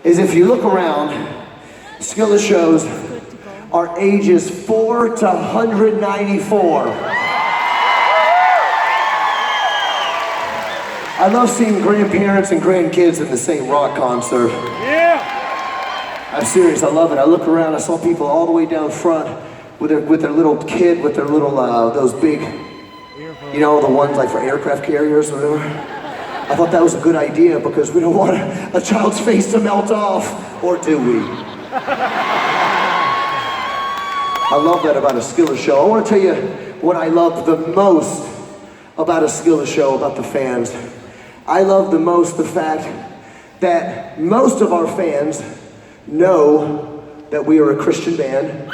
is if you look around, Skillet shows are ages 4 to 194. I love seeing grandparents and grandkids in the same rock concert. Yeah! I'm serious, I love it. I look around, I saw people all the way down front with their little kid, with their little, those big, you know, the ones like for aircraft carriers or whatever. I thought that was a good idea because we don't want a child's face to melt off, or do we? I love that about a Skillet show. I want to tell you what I love the most about a Skillet show, about the fans. I love the most the fact that most of our fans know that we are a Christian band. Mostly.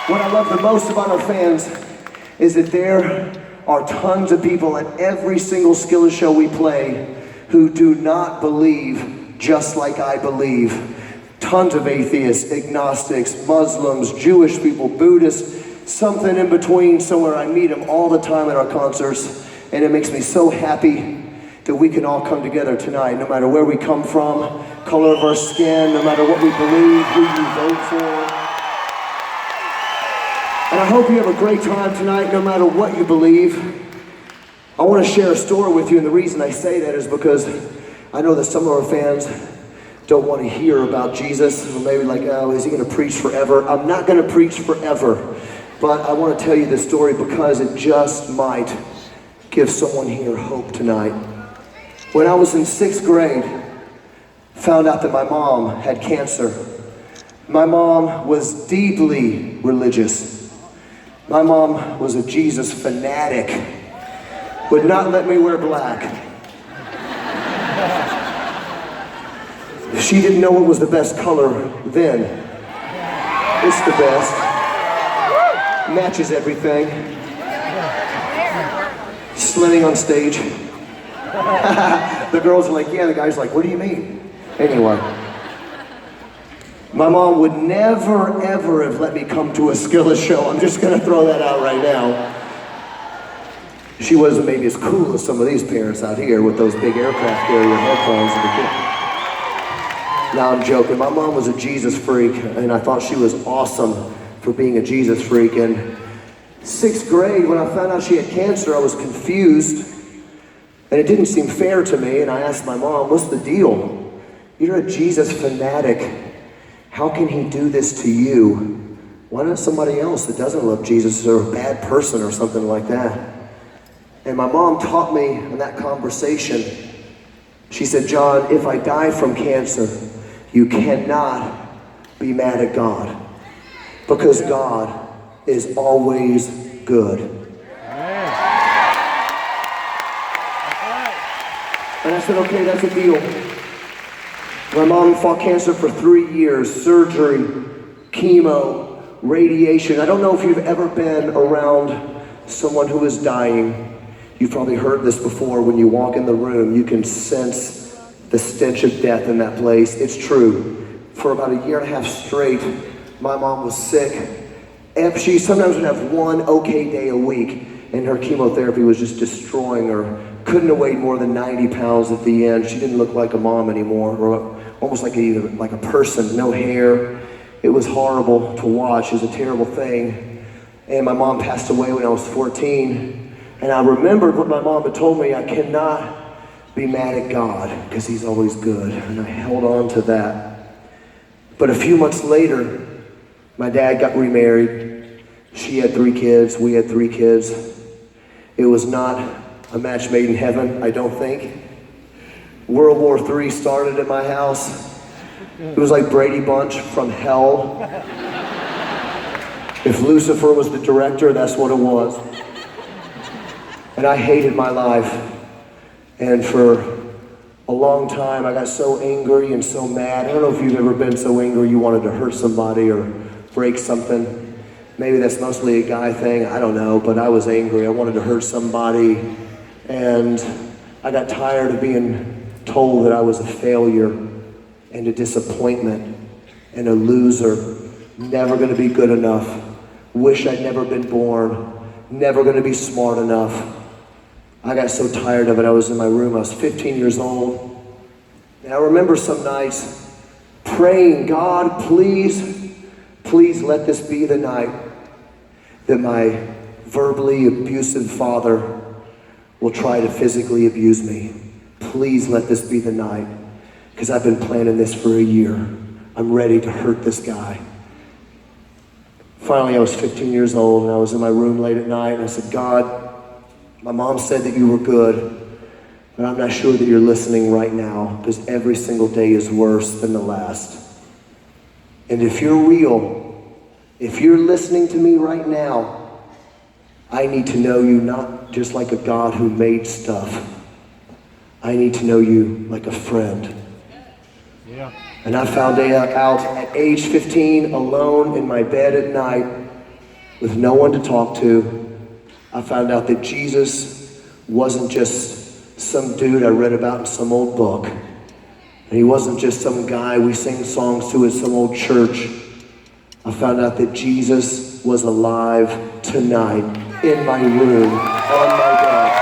What I love the most about our fans is that there are tons of people at every single Skillet show we play who do not believe just like I believe. Tons of atheists, agnostics, Muslims, Jewish people, Buddhists, something in between somewhere. I meet them all the time at our concerts, and it makes me so happy that we can all come together tonight, no matter where we come from, color of our skin, no matter what we believe, who you vote for. And I hope you have a great time tonight, no matter what you believe. I want to share a story with you, and the reason I say that is because I know that some of our fans don't want to hear about Jesus, or maybe like, oh, is he going to preach forever? I'm not going to preach forever, but I want to tell you this story because it just might give someone here hope tonight. When I was in 6th grade, found out that my mom had cancer. My mom was deeply religious. My mom was a Jesus fanatic, would not let me wear black. She didn't know what was the best color then. It's the best. Matches everything. Slimming on stage. The girls are like, yeah, the guy's like, what do you mean? Anyway. My mom would never, ever have let me come to a Skillet show. I'm just gonna throw that out right now. She wasn't maybe as cool as some of these parents out here with those big aircraft carrier headphones. No, I'm joking. My mom was a Jesus freak, and I thought she was awesome for being a Jesus freak. And 6th grade, when I found out she had cancer, I was confused, and it didn't seem fair to me, and I asked my mom, what's the deal? You're a Jesus fanatic. How can he do this to you? Why not somebody else that doesn't love Jesus or a bad person or something like that? And my mom taught me in that conversation, she said, John, if I die from cancer, you cannot be mad at God because God is always good. And I said, okay, that's a deal. My mom fought cancer for 3 years, surgery, chemo, radiation. I don't know if you've ever been around someone who is dying. You've probably heard this before. When you walk in the room, you can sense the stench of death in that place. It's true. For about 1.5 years straight, my mom was sick. And she sometimes would have one okay day a week, and her chemotherapy was just destroying her. Couldn't have weighed more than 90 pounds at the end. She didn't look like a mom anymore, or almost like a person, no hair. It was horrible to watch. It was a terrible thing. And my mom passed away when I was 14. And I remembered what my mom had told me, I cannot be mad at God because he's always good. And I held on to that. But a few months later, my dad got remarried. She had 3 kids, we had 3 kids. It was not a match made in heaven, I don't think. World War III started at my house. It was like Brady Bunch from hell. If Lucifer was the director, that's what it was. And I hated my life. And for a long time, I got so angry and so mad. I don't know if you've ever been so angry you wanted to hurt somebody or break something. Maybe that's mostly a guy thing, I don't know, but I was angry. I wanted to hurt somebody. And I got tired of being told that I was a failure and a disappointment and a loser, never gonna be good enough, wish I'd never been born, never gonna be smart enough. I got so tired of it. I was in my room. I was 15 years old. And I remember some nights praying, God, please, please let this be the night that my verbally abusive father will try to physically abuse me. Please let this be the night, because I've been planning this for a year. I'm ready to hurt this guy. Finally, I was 15 years old, and I was in my room late at night, and I said, God, my mom said that you were good, but I'm not sure that you're listening right now, because every single day is worse than the last. And if you're real, if you're listening to me right now, I need to know you not just like a God who made stuff. I need to know you like a friend. Yeah. And I found out at age 15, alone in my bed at night, with no one to talk to, I found out that Jesus wasn't just some dude I read about in some old book. And he wasn't just some guy we sing songs to at some old church. I found out that Jesus was alive tonight in my room, on my bed.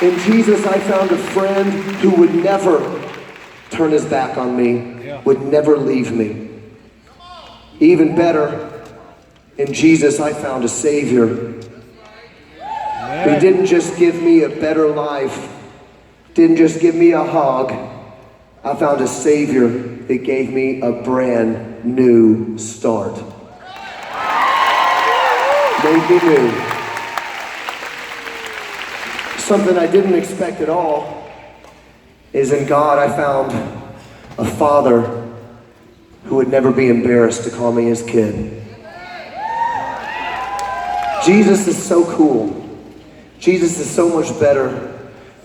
In Jesus, I found a friend who would never turn his back on me, would never leave me. Even better, in Jesus, I found a Savior who didn't just give me a better life, didn't just give me a hug. I found a Savior that gave me a brand new start. Made me new. Something I didn't expect at all is in God I found a Father who would never be embarrassed to call me his kid. Jesus is so cool. Jesus is so much better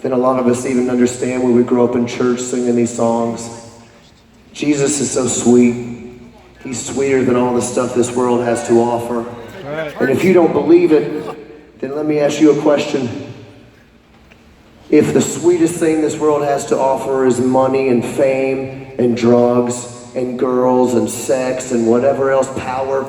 than a lot of us even understand when we grow up in church singing these songs. Jesus is so sweet. He's sweeter than all the stuff this world has to offer. And if you don't believe it, then let me ask you a question. If the sweetest thing this world has to offer is money and fame and drugs and girls and sex and whatever else, power,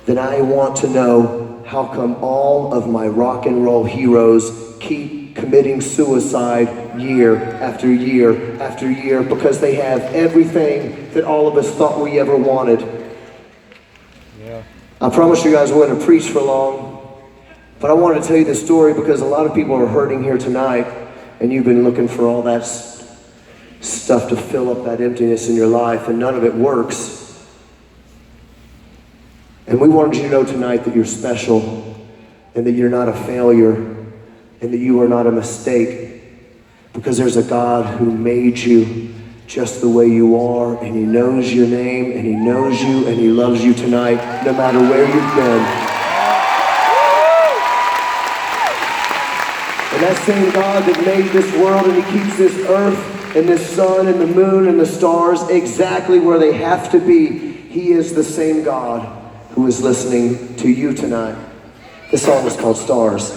then I want to know how come all of my rock and roll heroes keep committing suicide year after year after year because they have everything that all of us thought we ever wanted. Yeah. I promise you guys I wasn't to preach for long, but I wanted to tell you this story because a lot of people are hurting here tonight, and you've been looking for all that stuff to fill up that emptiness in your life, and none of it works. And we wanted you to know tonight that you're special, and that you're not a failure, and that you are not a mistake, because there's a God who made you just the way you are, and he knows your name, and he knows you, and he loves you tonight, no matter where you've been. And that same God that made this world, and he keeps this earth and this sun and the moon and the stars exactly where they have to be, he is the same God who is listening to you tonight. This song is called Stars.